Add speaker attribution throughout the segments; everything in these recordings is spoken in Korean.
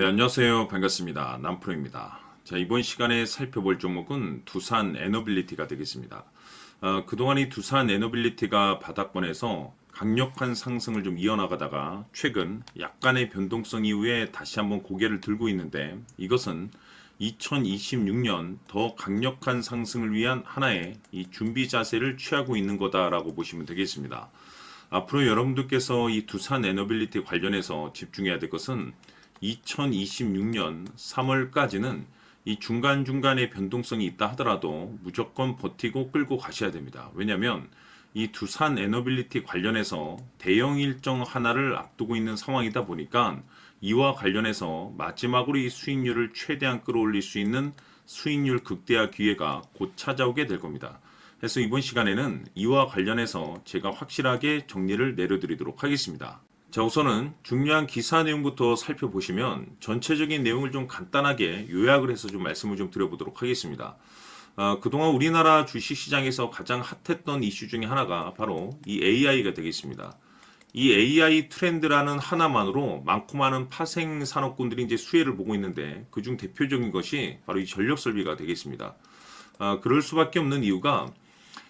Speaker 1: 안녕하세요. 반갑습니다. 남프로입니다. 자, 이번 시간에 살펴볼 종목은 두산 에너빌리티가 되겠습니다. 그동안 이 두산 에너빌리티가 바닥권에서 강력한 상승을 좀 이어나가다가 최근 약간의 변동성 이후에 다시 한번 고개를 들고 있는데, 이것은 2026년 더 강력한 상승을 위한 하나의 이 준비 자세를 취하고 있는 거다라고 보시면 되겠습니다. 앞으로 여러분들께서 이 두산 에너빌리티 관련해서 집중해야 될 것은 2026년 3월까지는 이 중간중간에 변동성이 있다 하더라도 무조건 버티고 끌고 가셔야 됩니다. 왜냐하면 이 두산 에너빌리티 관련해서 대형 일정 하나를 앞두고 있는 상황이다 보니까 이와 관련해서 마지막으로 이 수익률을 최대한 끌어올릴 수 있는 수익률 극대화 기회가 곧 찾아오게 될 겁니다. 그래서 이번 시간에는 이와 관련해서 제가 확실하게 정리를 내려드리도록 하겠습니다. 자, 우선은 중요한 기사 내용부터 살펴보시면 전체적인 내용을 좀 간단하게 요약을 해서 좀 말씀을 좀 드려보도록 하겠습니다. 그동안 우리나라 주식시장에서 가장 핫했던 이슈 중에 하나가 바로 이 AI가 되겠습니다. 이 AI 트렌드라는 하나만으로 많고 많은 파생 산업군들이 이제 수혜를 보고 있는데, 그중 대표적인 것이 바로 이 전력 설비가 되겠습니다. 그럴 수밖에 없는 이유가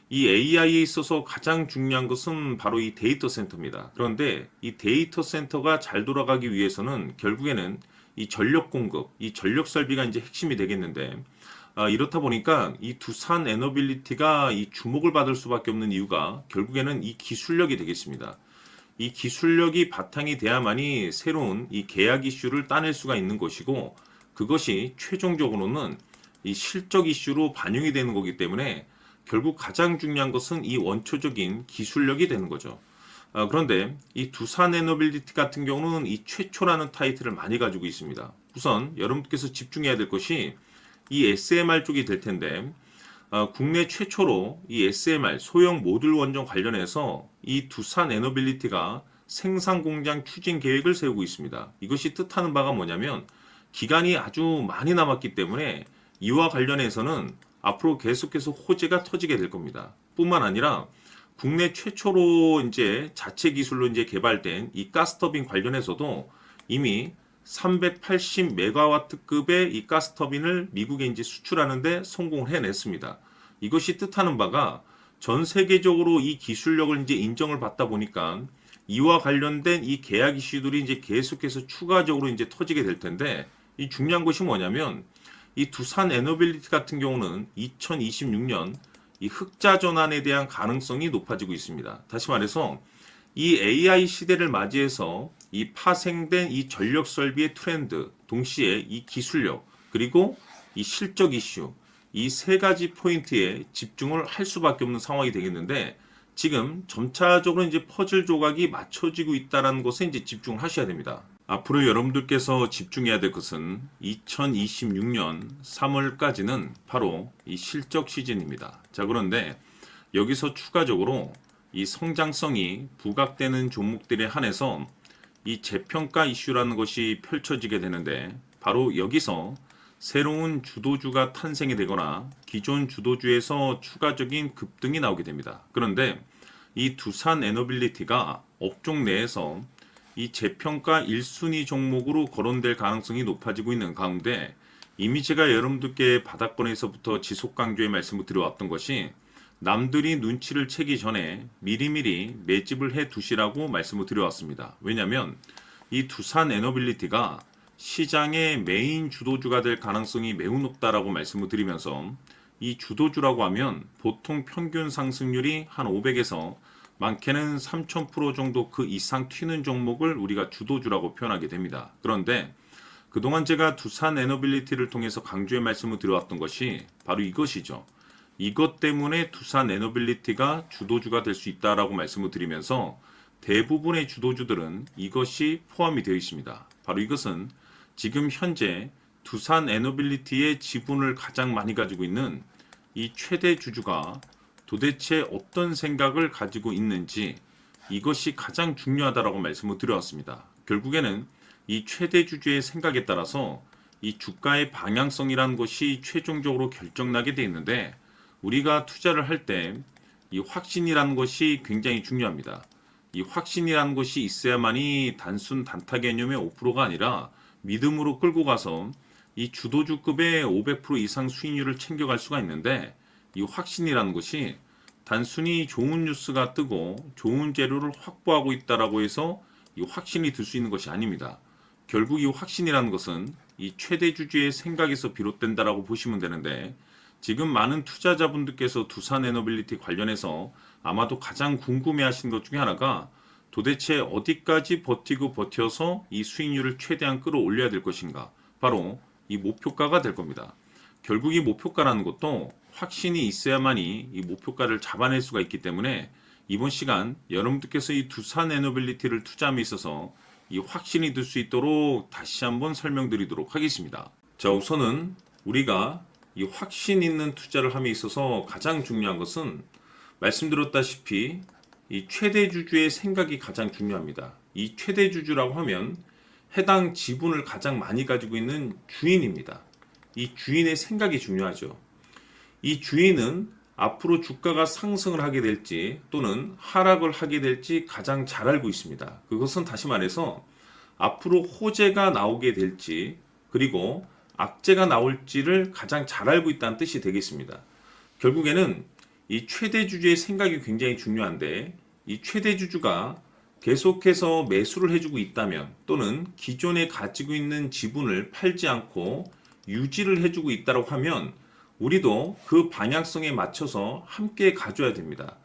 Speaker 1: 이 AI에 있어서 가장 중요한 것은 바로 이 데이터 센터입니다. 그런데 이 데이터 센터가 잘 돌아가기 위해서는 결국에는 이 전력 공급, 이 전력 설비가 이제 핵심이 되겠는데, 이렇다 보니까 이 두산 에너빌리티가 이 주목을 받을 수밖에 없는 이유가 결국에는 이 기술력이 되겠습니다. 이 기술력이 바탕이 돼야만이 새로운 이 계약 이슈를 따낼 수가 있는 것이고, 그것이 최종적으로는 이 실적 이슈로 반영이 되는 거기 때문에 결국 가장 중요한 것은 이 원초적인 기술력이 되는 거죠. 그런데 이 두산 에너빌리티 같은 경우는 이 최초라는 타이틀을 많이 가지고 있습니다. 우선 여러분께서 집중해야 될 것이 이 SMR 쪽이 될 텐데, 국내 최초로 이 SMR 소형 모듈 원전 관련해서 이 두산 에너빌리티가 생산 공장 추진 계획을 세우고 있습니다. 이것이 뜻하는 바가 뭐냐면 기간이 아주 많이 남았기 때문에 이와 관련해서는 앞으로 계속해서 호재가 터지게 될 겁니다. 뿐만 아니라 국내 최초로 이제 자체 기술로 이제 개발된 이 가스터빈 관련해서도 이미 380메가와트급의 이 가스터빈을 미국에 이제 수출하는데 성공을 해냈습니다. 이것이 뜻하는 바가 전 세계적으로 이 기술력을 이제 인정을 받다 보니까 이와 관련된 이 계약 이슈들이 이제 계속해서 추가적으로 이제 터지게 될 텐데, 이 중요한 것이 뭐냐면 이 두산 에너빌리티 같은 경우는 2026년 이 흑자 전환에 대한 가능성이 높아지고 있습니다. 다시 말해서 이 AI 시대를 맞이해서 이 파생된 이 전력 설비의 트렌드, 동시에 이 기술력, 그리고 이 실적 이슈, 이 세 가지 포인트에 집중을 할 수밖에 없는 상황이 되겠는데, 지금 점차적으로 이제 퍼즐 조각이 맞춰지고 있다는 것에 이제 집중을 하셔야 됩니다. 앞으로 여러분들께서 집중해야 될 것은 2026년 3월까지는 바로 이 실적 시즌입니다. 자, 그런데 여기서 추가적으로 이 성장성이 부각되는 종목들에 한해서 이 재평가 이슈라는 것이 펼쳐지게 되는데, 바로 여기서 새로운 주도주가 탄생이 되거나 기존 주도주에서 추가적인 급등이 나오게 됩니다. 그런데 이 두산 에너빌리티가 업종 내에서 이 재평가 1순위 종목으로 거론될 가능성이 높아지고 있는 가운데, 이미 제가 여러분들께 바닥권에서부터 지속 강조의 말씀을 드려왔던 것이 남들이 눈치를 채기 전에 미리미리 매집을 해 두시라고 말씀을 드려왔습니다. 왜냐하면 이 두산 에너빌리티가 시장의 메인 주도주가 될 가능성이 매우 높다라고 말씀을 드리면서, 이 주도주라고 하면 보통 평균 상승률이 한 500에서 많게는 3000% 정도 그 이상 튀는 종목을 우리가 주도주라고 표현하게 됩니다. 그런데 그동안 제가 두산 에너빌리티를 통해서 강조의 말씀을 드려왔던 것이 바로 이것이죠. 이것 때문에 두산 에너빌리티가 주도주가 될 수 있다라고 말씀을 드리면서 대부분의 주도주들은 이것이 포함이 되어 있습니다. 바로 이것은 지금 현재 두산 에너빌리티의 지분을 가장 많이 가지고 있는 이 최대 주주가 도대체 어떤 생각을 가지고 있는지, 이것이 가장 중요하다라고 말씀을 드려왔습니다. 결국에는 이 최대 주주의 생각에 따라서 이 주가의 방향성이라는 것이 최종적으로 결정나게 되어 있는데, 우리가 투자를 할 때 이 확신이라는 것이 굉장히 중요합니다. 이 확신이라는 것이 있어야만이 단순 단타 개념의 5%가 아니라 믿음으로 끌고 가서 이 주도주급의 500% 이상 수익률을 챙겨갈 수가 있는데, 이 확신이라는 것이 단순히 좋은 뉴스가 뜨고 좋은 재료를 확보하고 있다라고 해서 이 확신이 들 수 있는 것이 아닙니다. 결국 이 확신이라는 것은 이 최대 주주의 생각에서 비롯된다라고 보시면 되는데, 지금 많은 투자자분들께서 두산 에너빌리티 관련해서 아마도 가장 궁금해하시는 것 중에 하나가, 도대체 어디까지 버티고 버텨서 이 수익률을 최대한 끌어올려야 될 것인가, 바로 이 목표가가 될 겁니다. 결국 이 목표가라는 것도 확신이 있어야만이 이 목표가를 잡아낼 수가 있기 때문에, 이번 시간 여러분들께서 이 두산 에너빌리티를 투자함에 있어서 이 확신이 들 수 있도록 다시 한번 설명드리도록 하겠습니다. 자, 우선은 우리가 이 확신 있는 투자를 함에 있어서 가장 중요한 것은, 말씀드렸다시피 이 최대 주주의 생각이 가장 중요합니다. 이 최대 주주라고 하면 해당 지분을 가장 많이 가지고 있는 주인입니다. 이 주인의 생각이 중요하죠. 이 주인은 앞으로 주가가 상승을 하게 될지 또는 하락을 하게 될지 가장 잘 알고 있습니다. 그것은 다시 말해서 앞으로 호재가 나오게 될지 그리고 악재가 나올지를 가장 잘 알고 있다는 뜻이 되겠습니다. 결국에는 이 최대 주주의 생각이 굉장히 중요한데, 이 최대 주주가 계속해서 매수를 해주고 있다면 또는 기존에 가지고 있는 지분을 팔지 않고 유지를 해주고 있다고 하면 우리도 그 방향성에 맞춰서 함께 가져야 됩니다.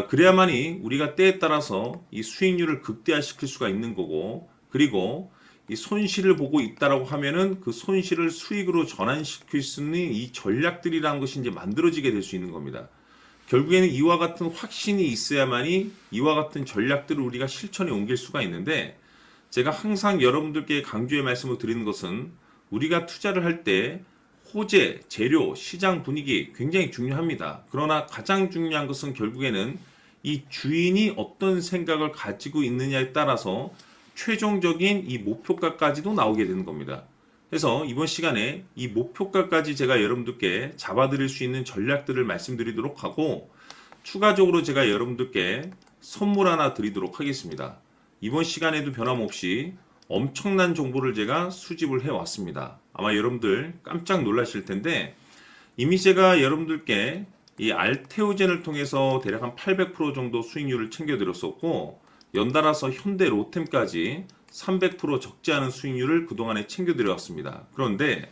Speaker 1: 그래야만이 우리가 때에 따라서 이 수익률을 극대화시킬 수가 있는 거고, 그리고 이 손실을 보고 있다라고 하면은 그 손실을 수익으로 전환시킬 수 있는 이 전략들이라는 것이 이제 만들어지게 될 수 있는 겁니다. 결국에는 이와 같은 확신이 있어야만이 이와 같은 전략들을 우리가 실천에 옮길 수가 있는데, 제가 항상 여러분들께 강조의 말씀을 드리는 것은, 우리가 투자를 할 때 호재, 재료, 시장 분위기 굉장히 중요합니다. 그러나 가장 중요한 것은 결국에는 이 주인이 어떤 생각을 가지고 있느냐에 따라서 최종적인 이 목표가까지도 나오게 되는 겁니다. 그래서 이번 시간에 이 목표가까지 제가 여러분들께 잡아드릴 수 있는 전략들을 말씀드리도록 하고, 추가적으로 제가 여러분들께 선물 하나 드리도록 하겠습니다. 이번 시간에도 변함없이 엄청난 정보를 제가 수집을 해왔습니다. 아마 여러분들 깜짝 놀라실 텐데, 이미 제가 여러분들께 이 알테오젠을 통해서 대략 한 800% 정도 수익률을 챙겨드렸었고, 연달아서 현대 로템까지 300% 적지 않은 수익률을 그동안에 챙겨드려왔습니다. 그런데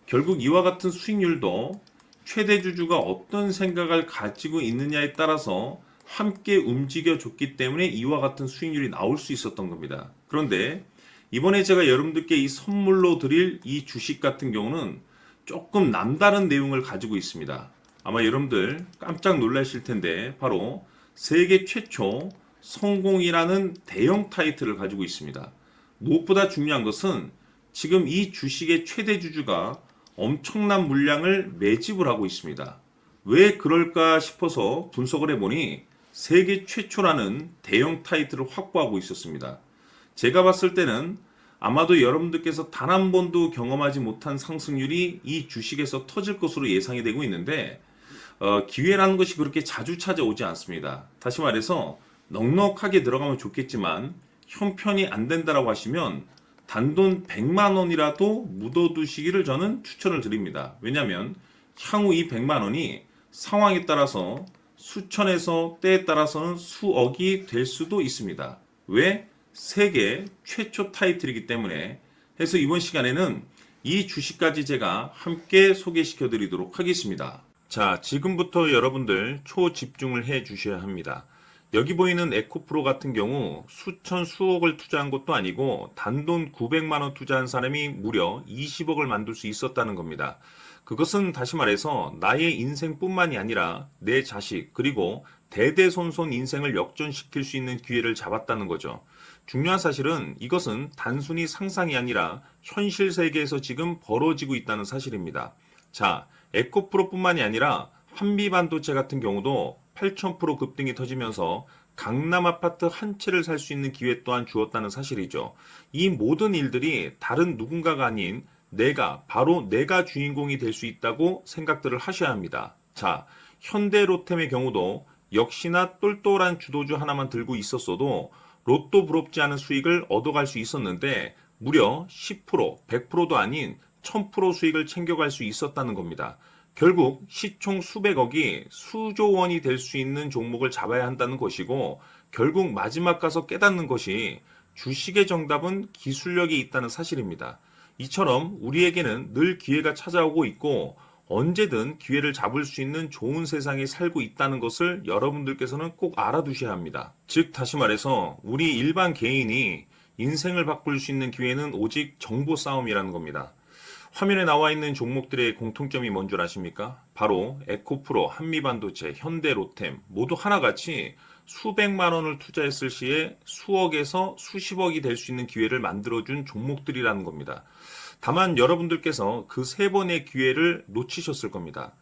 Speaker 1: 결국 이와 같은 수익률도 최대 주주가 어떤 생각을 가지고 있느냐에 따라서 함께 움직여줬기 때문에 이와 같은 수익률이 나올 수 있었던 겁니다. 그런데 이번에 제가 여러분들께 이 선물로 드릴 이 주식 같은 경우는 조금 남다른 내용을 가지고 있습니다. 아마 여러분들 깜짝 놀라실 텐데, 바로 세계 최초 성공이라는 대형 타이틀을 가지고 있습니다. 무엇보다 중요한 것은 지금 이 주식의 최대 주주가 엄청난 물량을 매집을 하고 있습니다. 왜 그럴까 싶어서 분석을 해보니 세계 최초라는 대형 타이틀을 확보하고 있었습니다. 제가 봤을 때는 아마도 여러분들께서 단 한 번도 경험하지 못한 상승률이 이 주식에서 터질 것으로 예상이 되고 있는데, 기회라는 것이 그렇게 자주 찾아오지 않습니다. 다시 말해서 넉넉하게 들어가면 좋겠지만 형편이 안 된다라고 하시면 단돈 100만 원이라도 묻어두시기를 저는 추천을 드립니다. 왜냐하면 향후 이 100만 원이 상황에 따라서 수천에서 때에 따라서는 수억이 될 수도 있습니다. 왜? 세계 최초 타이틀이기 때문에. 해서 이번 시간에는 이 주식까지 제가 함께 소개시켜 드리도록 하겠습니다. 자, 지금부터 여러분들 초집중을 해 주셔야 합니다. 여기 보이는 에코프로 같은 경우 수천 수억을 투자한 것도 아니고 단돈 900만 원 투자한 사람이 무려 20억을 만들 수 있었다는 겁니다. 그것은 다시 말해서 나의 인생뿐만이 아니라 내 자식 그리고 대대손손 인생을 역전시킬 수 있는 기회를 잡았다는 거죠. 중요한 사실은 이것은 단순히 상상이 아니라 현실 세계에서 지금 벌어지고 있다는 사실입니다. 자, 에코프로뿐만이 아니라 한미반도체 같은 경우도 8,000% 급등이 터지면서 강남 아파트 한 채를 살 수 있는 기회 또한 주었다는 사실이죠. 이 모든 일들이 다른 누군가가 아닌 바로 내가 주인공이 될 수 있다고 생각들을 하셔야 합니다. 자, 현대로템의 경우도 역시나 똘똘한 주도주 하나만 들고 있었어도 로또 부럽지 않은 수익을 얻어갈 수 있었는데, 무려 10%, 100%도 아닌 1000% 수익을 챙겨갈 수 있었다는 겁니다. 결국 시총 수백억이 수조 원이 될 수 있는 종목을 잡아야 한다는 것이고, 결국 마지막 가서 깨닫는 것이 주식의 정답은 기술력이 있다는 사실입니다. 이처럼 우리에게는 늘 기회가 찾아오고 있고 언제든 기회를 잡을 수 있는 좋은 세상에 살고 있다는 것을 여러분들께서는 꼭 알아두셔야 합니다. 즉 다시 말해서 우리 일반 개인이 인생을 바꿀 수 있는 기회는 오직 정보 싸움이라는 겁니다. 화면에 나와 있는 종목들의 공통점이 뭔 줄 아십니까? 바로 에코프로, 한미반도체, 현대로템 모두 하나같이 수백만 원을 투자했을 시에 수억에서 수십억이 될 수 있는 기회를 만들어준 종목들이라는 겁니다. 다만 여러분들께서 그 세 번의 기회를 놓치셨을 겁니다.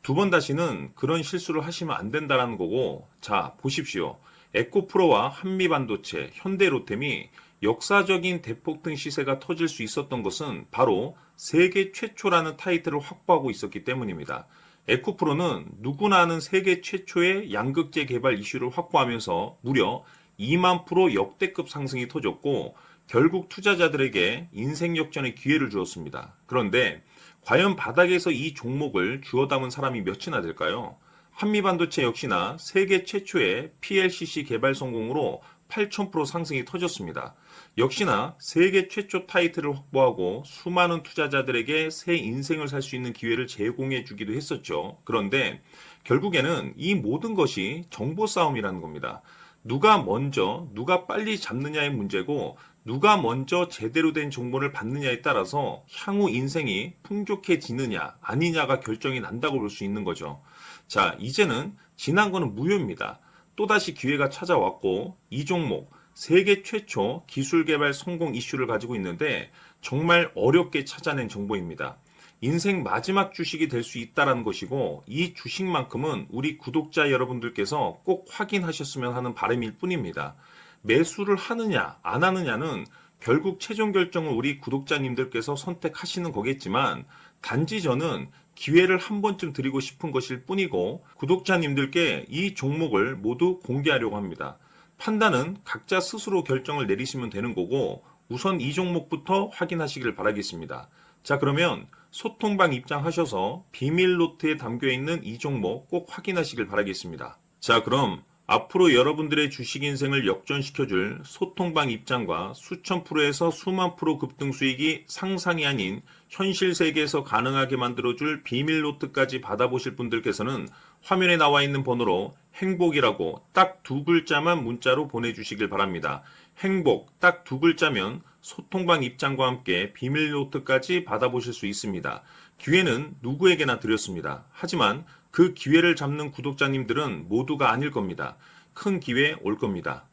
Speaker 1: 두 번 다시는 그런 실수를 하시면 안 된다는 거고, 자, 보십시오. 에코프로와 한미반도체, 현대로템이 역사적인 대폭등 시세가 터질 수 있었던 것은 바로 세계 최초라는 타이틀을 확보하고 있었기 때문입니다. 에코프로는 누구나 아는 세계 최초의 양극재 개발 이슈를 확보하면서 무려 2만 프로 역대급 상승이 터졌고 결국 투자자들에게 인생 역전의 기회를 주었습니다. 그런데 과연 바닥에서 이 종목을 주워 담은 사람이 몇이나 될까요? 한미반도체 역시나 세계 최초의 PLCC 개발 성공으로 8,000% 상승이 터졌습니다. 역시나 세계 최초 타이틀을 확보하고 수많은 투자자들에게 새 인생을 살 수 있는 기회를 제공해 주기도 했었죠. 그런데 결국에는 이 모든 것이 정보 싸움이라는 겁니다. 누가 먼저, 누가 빨리 잡느냐의 문제고 누가 먼저 제대로 된 정보를 받느냐에 따라서 향후 인생이 풍족해지느냐 아니냐가 결정이 난다고 볼 수 있는 거죠. 자, 이제는 지난 거는 무효입니다. 또다시 기회가 찾아왔고 이 종목 세계 최초 기술 개발 성공 이슈를 가지고 있는데 정말 어렵게 찾아낸 정보입니다. 인생 마지막 주식이 될 수 있다는 것이고 이 주식만큼은 우리 구독자 여러분들께서 꼭 확인하셨으면 하는 바람일 뿐입니다. 매수를 하느냐 안 하느냐는 결국 최종 결정을 우리 구독자님들께서 선택하시는 거겠지만 단지 저는 기회를 한 번쯤 드리고 싶은 것일 뿐이고 구독자님들께 이 종목을 모두 공개하려고 합니다. 판단은 각자 스스로 결정을 내리시면 되는 거고 우선 이 종목부터 확인하시길 바라겠습니다. 자, 그러면 소통방 입장하셔서 비밀 노트에 담겨 있는 이 종목 꼭 확인하시길 바라겠습니다. 자, 그럼 앞으로 여러분들의 주식 인생을 역전시켜줄 소통방 입장과 수천 프로에서 수만 프로 급등 수익이 상상이 아닌 현실 세계에서 가능하게 만들어줄 비밀 노트까지 받아보실 분들께서는 화면에 나와 있는 번호로 행복이라고 딱 두 글자만 문자로 보내주시길 바랍니다. 행복 딱 두 글자면 소통방 입장과 함께 비밀 노트까지 받아보실 수 있습니다. 기회는 누구에게나 드렸습니다. 하지만 그 기회를 잡는 구독자님들은 모두가 아닐 겁니다. 큰 기회 올 겁니다.